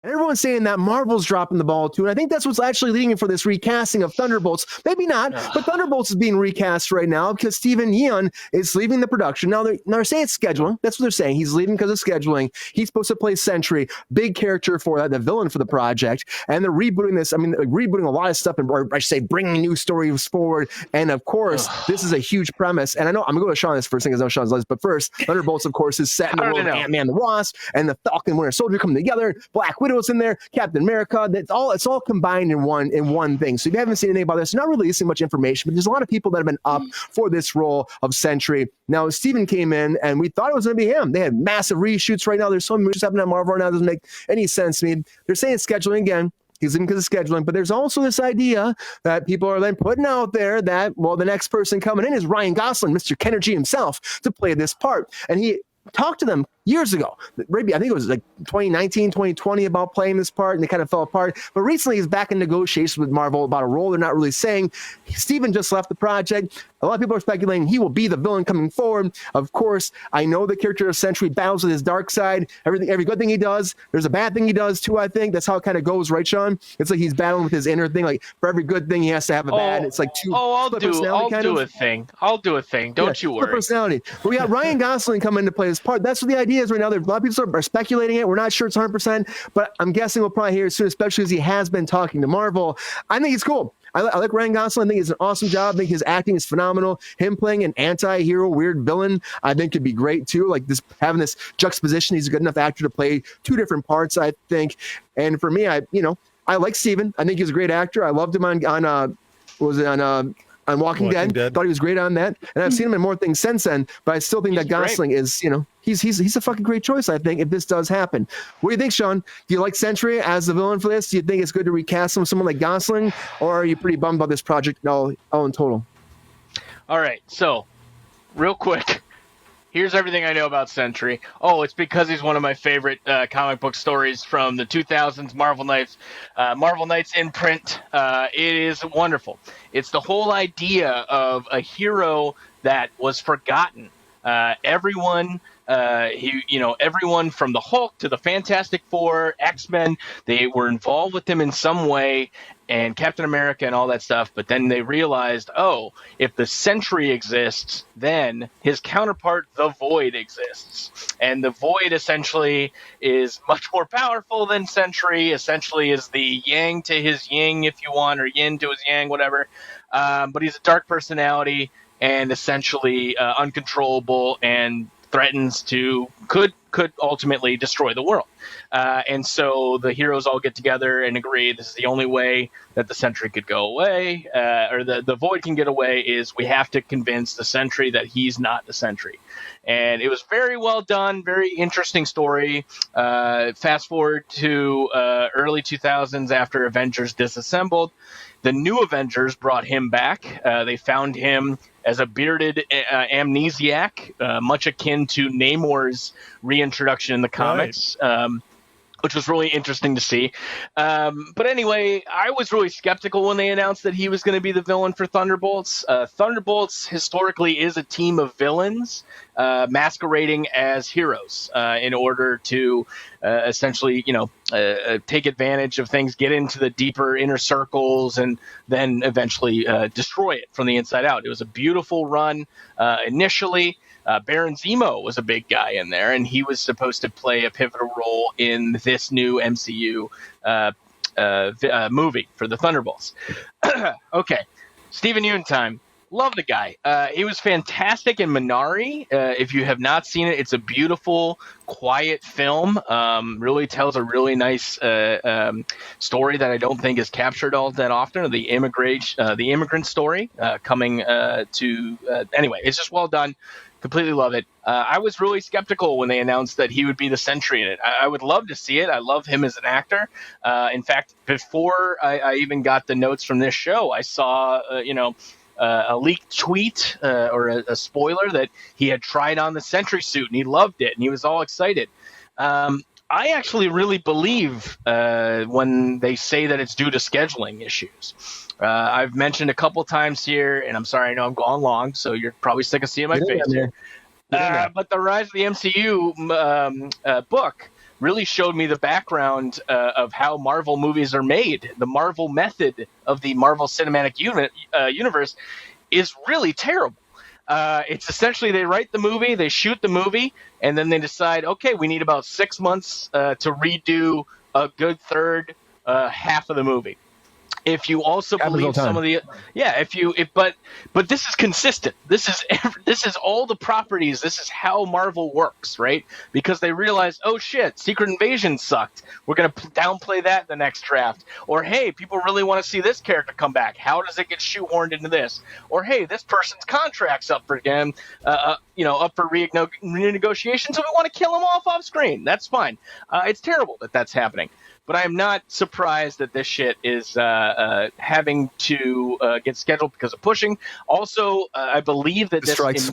And everyone's saying that Marvel's dropping the ball too. And I think that's what's actually leading for this recasting of Thunderbolts. Maybe not, but Thunderbolts is being recast right now because Steven Yeun is leaving the production. Now they're saying it's scheduling. That's what they're saying. He's leaving because of scheduling. He's supposed to play Sentry, big character for that, the villain for the project. And they're rebooting this. I mean, rebooting a lot of stuff, or I should say bringing new stories forward. And of course, this is a huge premise. And I know I'm going to go to Sean this first thing because I know Sean's list. But first, Thunderbolts, of course, is set in the world of Ant-Man the Wasp and the Falcon Winter Soldier coming together. Black Widow's in there, Captain America. It's all combined in one thing. So if you haven't seen anything about this, they're not releasing much information, but there's a lot of people that have been up for this role of Sentry. Now Steven came in and we thought it was going to be him. They had massive reshoots right now. There's so many movies happening at Marvel right now. It doesn't make any sense to me. They're saying scheduling again. He's in because of scheduling, but there's also this idea that people are then putting out there that, well, the next person coming in is Ryan Gosling, Mr. Kennergy himself, to play this part. And he talked to them years ago. Maybe I think it was like 2019, 2020 about playing this part, and they kind of fell apart. But recently he's back in negotiations with Marvel about a role they're not really saying. Steven just left the project. A lot of people are speculating he will be the villain coming forward. Of course, I know the character of Sentry battles with his dark side. Every good thing he does, there's a bad thing he does too, I think. That's how it kind of goes, right, Sean? It's like he's battling with his inner thing. Like for every good thing, he has to have a bad. It's like two. I'll do a thing. Don't you worry. Personality. But we got Ryan Gosling coming to play this part. That's what the idea is right now. There's a lot of people are speculating it. We're not sure it's 100%, but I'm guessing we'll probably hear it soon, especially as he has been talking to Marvel. I think it's cool. I like Ryan Gosling. I think it's an awesome job. I think his acting is phenomenal. Him playing an anti-hero, weird villain, I think could be great too. Like this, having this juxtaposition. He's a good enough actor to play two different parts, I think. And for me, I like Steven. I think he's a great actor. I loved him on Walking Dead. Thought he was great on that. And I've seen him in more things since then, but I still think that Gosling is, he's a fucking great choice, I think, if this does happen. What do you think, Sean? Do you like Sentry as the villain for this? Do you think it's good to recast him with someone like Gosling, or are you pretty bummed about this project all in total? All right, so real quick, here's everything I know about Sentry. Oh, it's because he's one of my favorite comic book stories from the 2000s, Marvel Knights imprint. It is wonderful. It's the whole idea of a hero that was forgotten. Everyone from the Hulk to the Fantastic Four, X-Men, they were involved with him in some way, and Captain America and all that stuff. But then they realized, if the Sentry exists, then his counterpart, the Void, exists. And the Void essentially is much more powerful than Sentry, essentially is the yang to his yin, if you want, or yin to his yang, whatever. But he's a dark personality and essentially uncontrollable and threatens to could ultimately destroy the world. And so the heroes all get together and agree this is the only way that the Sentry could go away, or the Void can get away, is we have to convince the Sentry that he's not the Sentry. And it was very well done, very interesting story. Fast forward to early 2000s after Avengers disassembled. The new Avengers brought him back. They found him as a bearded amnesiac, much akin to Namor's reintroduction in the comics, which was really interesting to see. But anyway, I was really skeptical when they announced that he was going to be the villain for Thunderbolts. Thunderbolts historically is a team of villains masquerading as heroes in order to essentially, take advantage of things, get into the deeper inner circles, and then eventually destroy it from the inside out. It was a beautiful run initially. Baron Zemo was a big guy in there, and he was supposed to play a pivotal role in this new MCU movie for the Thunderbolts. Okay, Steven Yeun time. Love the guy. He was fantastic in Minari. If you have not seen it, it's a beautiful, quiet film. Really tells a really nice story that I don't think is captured all that often. The immigrant story coming to. Anyway, it's just well done. Completely love it. I was really skeptical when they announced that he would be the Sentry in it. I would love to see it. I love him as an actor. In fact, before I even got the notes from this show, I saw, a leaked tweet or a spoiler that he had tried on the Sentry suit and he loved it and he was all excited. I actually really believe when they say that it's due to scheduling issues. I've mentioned a couple times here, and I'm sorry, I know I'm going long, so you're probably sick of seeing my face here. But the Rise of the MCU book really showed me the background of how Marvel movies are made. The Marvel method of the Marvel Cinematic Universe is really terrible. It's essentially they write the movie, they shoot the movie, and then they decide, okay, we need about 6 months to redo a good third half of the movie. If you also believe some of the, but this is consistent. This is all the properties. This is how Marvel works, right? Because they realize, oh shit, Secret Invasion sucked. We're gonna downplay that in the next draft. Or hey, people really want to see this character come back. How does it get shoehorned into this? Or hey, this person's contract's up for again, up for renegotiation, so we want to kill him off screen. That's fine. It's terrible that that's happening. But I am not surprised that this shit is having to get scheduled because of pushing. Also, I believe that the strikes.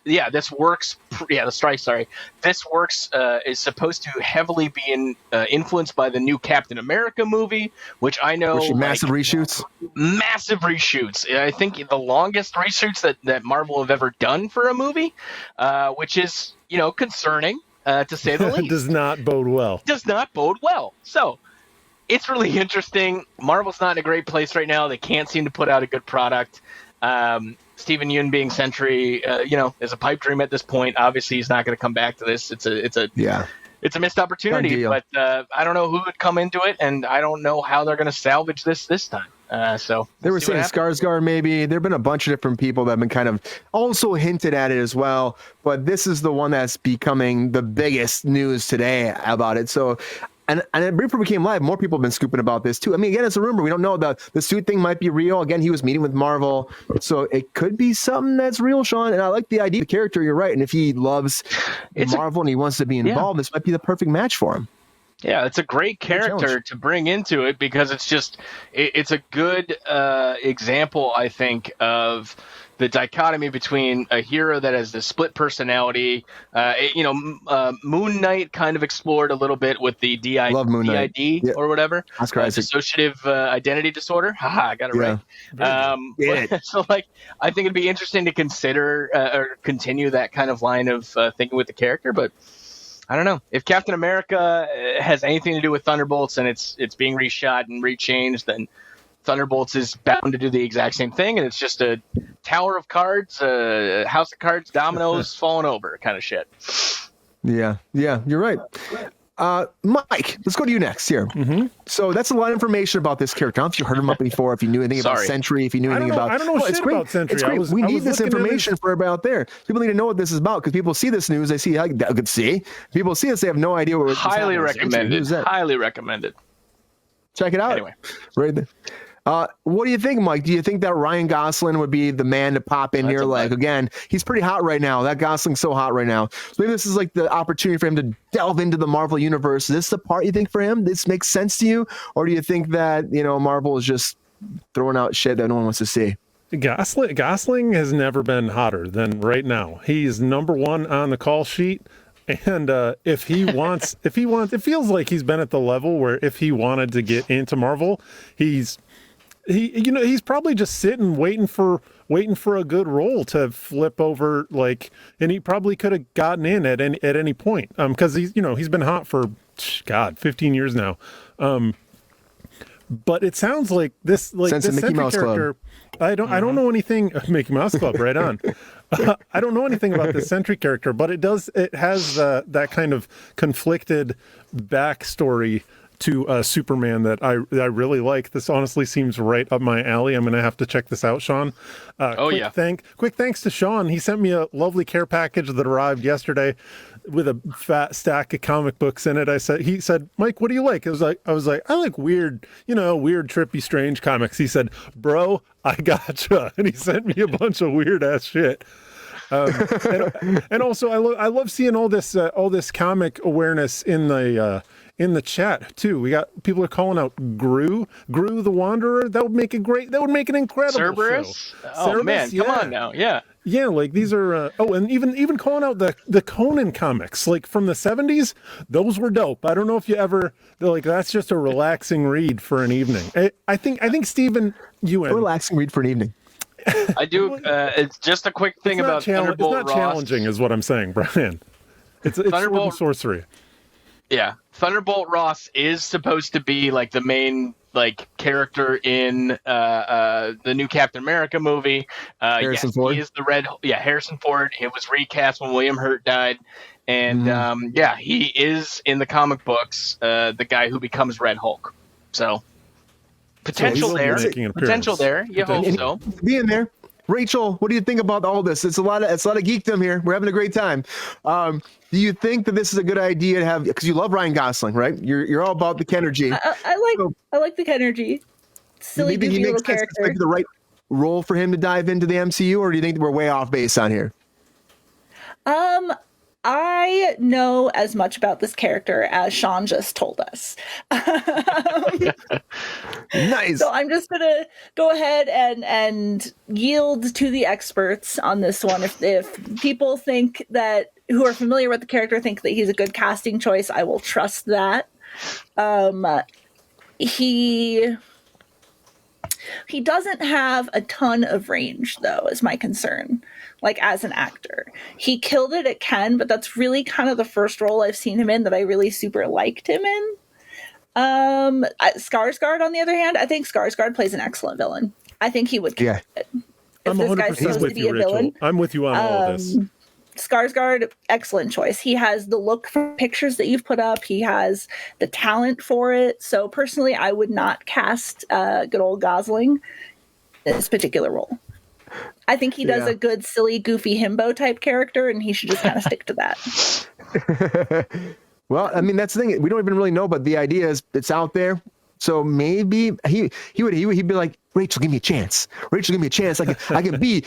This works. The strike. Sorry, this works is supposed to heavily be influenced by the new Captain America movie, which I know massive reshoots. Massive reshoots. I think the longest reshoots that Marvel have ever done for a movie, which is concerning. To say the least. Does not bode well. So it's really interesting. Marvel's not in a great place right now. They can't seem to put out a good product. Stephen Yeun being Sentry, is a pipe dream at this point. Obviously, he's not going to come back to this. It's a missed opportunity. But I don't know who would come into it, and I don't know how they're going to salvage this time. So they were saying Skarsgård maybe. There've been a bunch of different people that have been kind of also hinted at it as well, but this is the one that's becoming the biggest news today about it. So and before we came live, more people have been scooping about this too. I mean, again, it's a rumor. We don't know. The suit thing might be real. Again, he was meeting with Marvel, so it could be something that's real, Sean. And I like the idea of the character. You're right. And if he loves Marvel and he wants to be involved, this might be the perfect match for him. Yeah, it's a great character to bring into it because it's a good example, I think, of the dichotomy between a hero that has the split personality. Moon Knight kind of explored a little bit with the DID or whatever. That's crazy. Dissociative identity disorder. Haha, I got it right. So, I think it'd be interesting to consider or continue that kind of line of thinking with the character, but I don't know. If Captain America has anything to do with Thunderbolts and it's being reshot and rechanged, then Thunderbolts is bound to do the exact same thing, and it's just a tower of cards, house of cards, dominoes falling over kind of shit. Yeah, you're right. Mike, let's go to you next here. Mm-hmm. So that's a lot of information about this character. I don't know if you heard him up before, if you knew anything about Sentry, if you knew anything about... I don't know shit about Sentry. It's great. We need this information for everybody out there. People need to know what this is about because people see this news, they see, people see this, they have no idea what it's Highly recommended. Highly recommended. Check it out. Anyway. Right there. What do you think, Mike? Do you think that Ryan Gosling would be the man to pop in here? Again, he's pretty hot right now. That Gosling's so hot right now. So maybe this is like the opportunity for him to delve into the Marvel universe. Is this the part you think for him? This makes sense to you? Or do you think that, Marvel is just throwing out shit that no one wants to see? Gosling has never been hotter than right now. He's number one on the call sheet. And if he wants, it feels like he's been at the level where if he wanted to get into Marvel, he's probably just sitting waiting for a good role to flip over, and he probably could have gotten in at any point because he's been hot for 15 years now. But it sounds like this Sentry character. I don't know anything. Mickey Mouse Club, right on. I don't know anything about the Sentry character, but it has that kind of conflicted backstory to Superman that I really like. This honestly seems right up my alley. I'm going to have to check this out, Sean. Quick thanks to Sean. He sent me a lovely care package that arrived yesterday with a fat stack of comic books in it. He said, Mike, what do you like? I was like, I like weird, trippy, strange comics. He said, bro, I gotcha. And he sent me a bunch of weird ass shit. And also I love seeing all this comic awareness in the chat too. We got people are calling out Gru the Wanderer. That would make an incredible Cerberus show. Oh Cerberus, man, come on now. Yeah, like these are and even calling out the Conan comics like from the 70s. Those were dope. I don't know if you ever that's just a relaxing read for an evening. I think Stephen Yeun. A relaxing read for an evening. I do. It's just a quick thing about Thunderbolt It's not Ross. challenging, is what I'm saying, Brian. It's Thunderbolt sorcery. Yeah, Thunderbolt Ross is supposed to be like the main character in the new Captain America movie. Harrison Ford. He is the Red. Yeah, Harrison Ford. It was recast when William Hurt died, and he is in the comic books the guy who becomes Red Hulk. So potential there. Potential there. You hope so. Being there. Rachel, what do you think about all this? It's a lot of geekdom here. We're having a great time. Do you think that this is a good idea to have? Because you love Ryan Gosling, right? You're all about the Kenergy. I like the Kenergy. Silly, maybe he makes sense. It's like the right role for him to dive into the MCU, or do you think we're way off base on here? I know as much about this character as Sean just told us. Nice. So I'm just going to go ahead and yield to the experts on this one. If people think that, who are familiar with the character, think that he's a good casting choice, I will trust that. He doesn't have a ton of range, though, is my concern. Like, as an actor, he killed it at Ken, but that's really kind of the first role I've seen him in that I really super liked him in. Skarsgård, on the other hand, I think Skarsgård plays an excellent villain. I think he would kill it. If this guy's supposed to be a villain, I'm with you on all of this. Skarsgård, excellent choice. He has the look for pictures that you've put up. He has the talent for it. So personally, I would not cast good old Gosling in this particular role. I think he does a good, silly, goofy himbo type character, and he should just kind of stick to that. Well, I mean, that's the thing. We don't even really know, but the idea is it's out there. So maybe he'd be like, Rachel, give me a chance. Rachel, give me a chance. I can be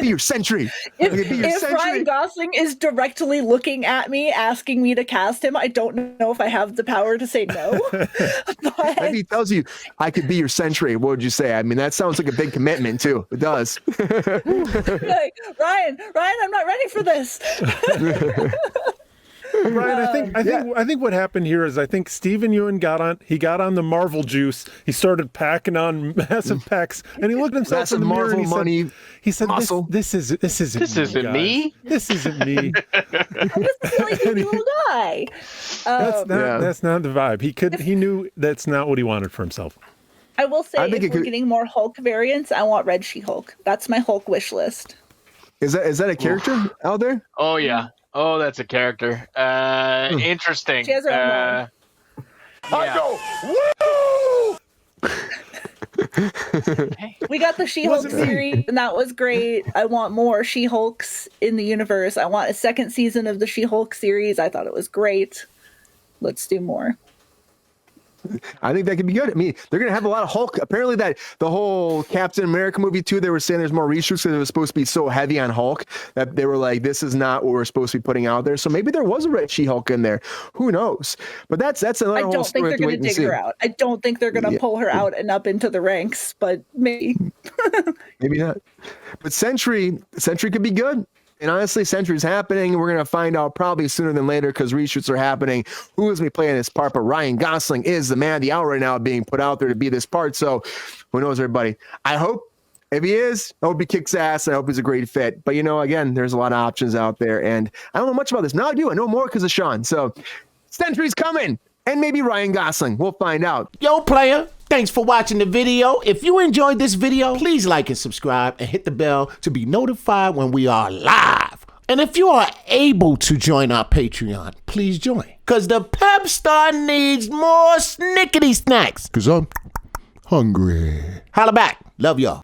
your Sentry. If Ryan Gosling is directly looking at me, asking me to cast him, I don't know if I have the power to say no. But if he tells you I could be your Sentry, what would you say? I mean, that sounds like a big commitment too. It does. Like, Ryan, I'm not ready for this. Brian, I think what happened here is I think Stephen Ewan got on the Marvel juice. He started packing on massive packs, and he looked at himself in the mirror and he said, "This isn't me. This isn't me. I'm just a silly goofy little guy." That's not the vibe. He knew that's not what he wanted for himself. I will say, if we're getting more Hulk variants, I want Red She-Hulk. That's my Hulk wish list. Is that a character out there? Oh yeah. Oh, that's a character. Interesting. She has her own I go, woo! We got the She-Hulk series, and that was great. I want more She-Hulks in the universe. I want a second season of the She-Hulk series. I thought it was great. Let's do more. I think that could be good. I mean, they're going to have a lot of Hulk. Apparently that the whole Captain America movie too, they were saying there's more reshoots because it was supposed to be so heavy on Hulk that they were like, this is not what we're supposed to be putting out there. So maybe there was a Red She-Hulk in there. Who knows? But that's another whole story. I don't think they're going to dig her out. I don't think they're going to pull her out and up into the ranks, but maybe. Maybe not. But Sentry could be good. And honestly, Sentry's happening. We're going to find out probably sooner than later because reshoots are happening. Who is going to be playing this part? But Ryan Gosling is the man, the hour right now being put out there to be this part. So who knows, everybody? I hope if he is, I hope he kicks ass. I hope he's a great fit. But, again, there's a lot of options out there. And I don't know much about this. Now I do. I know more because of Sean. So Sentry's coming. And maybe Ryan Gosling. We'll find out. Yo, player. Thanks for watching the video. If you enjoyed this video, please like and subscribe and hit the bell to be notified when we are live. And if you are able to join our Patreon, please join. Because the Pep Star needs more snickety snacks. Because I'm hungry. Holla back. Love y'all.